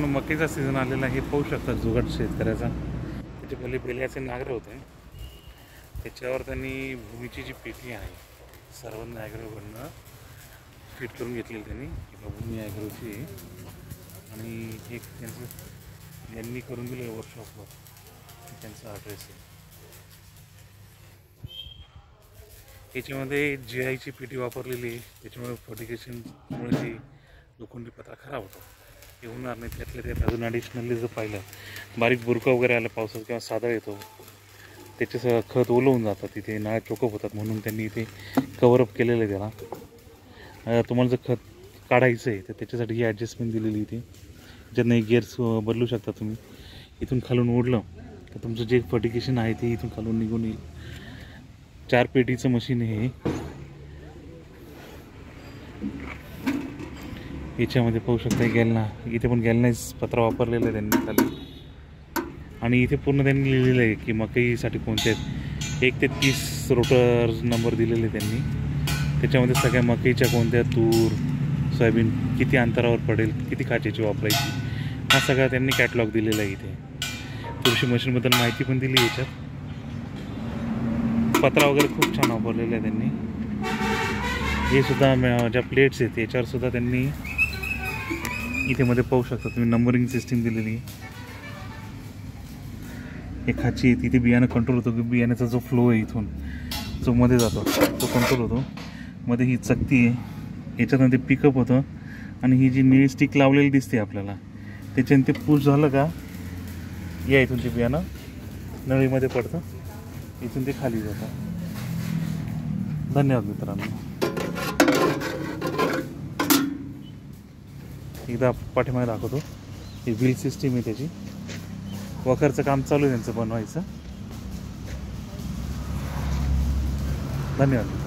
मक्याचा सीझन आलेला आहे, पाहू शकता जुगाट शेतकऱ्याचा. त्याचे पहिले बेल्याचे नांगरे होते, त्याच्यावर त्यांनी भूमीची जी पेटी आहे सर्व ॲग्रोकडनं फिट करून घेतलेली त्यांनी. भूमी ॲग्रोची आणि एक त्यांचं यांनी करून दिलं वर्कशॉपवर, त्यांचा ॲड्रेस आहे. याच्यामध्ये GIची पेटी वापरलेली आहे, त्याच्यामुळे फर्टिगेशनमुळे जी लोखंडी पत्रा खराब होतो ते होणार नाही. त्यातल्या त्यात अजून ॲडिशनली जर पाहिलं बारीक बुरका वगैरे आला पावसात किंवा सादळ येतो, त्याचे खत ओलं होऊन जातं, तिथे नाळ चोकअप होतात, म्हणून त्यांनी इथे कवरअप केलेलं आहे त्याला. तुम्हाला जर खत काढायचं आहे तर त्याच्यासाठी ही ॲडजस्टमेंट दिलेली इथे, ज्यांना गिअर्स बदलू शकता तुम्ही. इथून खालून ओढलं तर तुमचं जे फर्टिगेशन आहे ते इथून खालून निघून येईल. 4 पेटीचं मशीन आहे. याच्यामध्ये पाहू शकता गॅलना, इथे पण गॅलनाइज पत्रा वापरलेला आहे त्यांनी खाली. आणि इथे पूर्ण त्यांनी लिहिलेलं आहे की मकईसाठी कोणते 1 ते 30 रोटर नंबर दिलेले त्यांनी. त्याच्यामध्ये सगळ्या मकईच्या कोणत्या, तूर, सोयाबीन किती अंतरावर पडेल, किती खाचेची वापरायची, हा सगळा त्यांनी कॅटलॉग दिलेला आहे इथे. कृषी मशीनबद्दल माहिती पण दिली याच्यात. पत्रा वगैरे खूप छान वापरलेला आहे त्यांनी. हे सुद्धा ज्या प्लेट्स आहेत याच्यावर सुद्धा त्यांनी इथे मध्ये पाहू शकता तुम्ही नंबरिंग सिस्टीम दिलेली. एक खाची आहे तिथे बियाणं कंट्रोल होतो, की बियाण्याचा जो फ्लो आहे इथून जो मध्ये जातो तो कंट्रोल होतो. मध्ये ही चकती आहे, याच्यामध्ये पिकअप होतं. आणि ही जी निळी स्टिक लावलेली दिसते आपल्याला, त्याच्याने ते पुश झालं का या इथून ते बियाणं नळीमध्ये पडतं, इथून ते खाली जातं. धन्यवाद मित्रांनो. एकदा पाठीमागे दाखवतो. ही व्हील सिस्टीम आहे त्याची. वखरचं काम चालू आहे त्यांचं बनवायचं. धन्यवाद.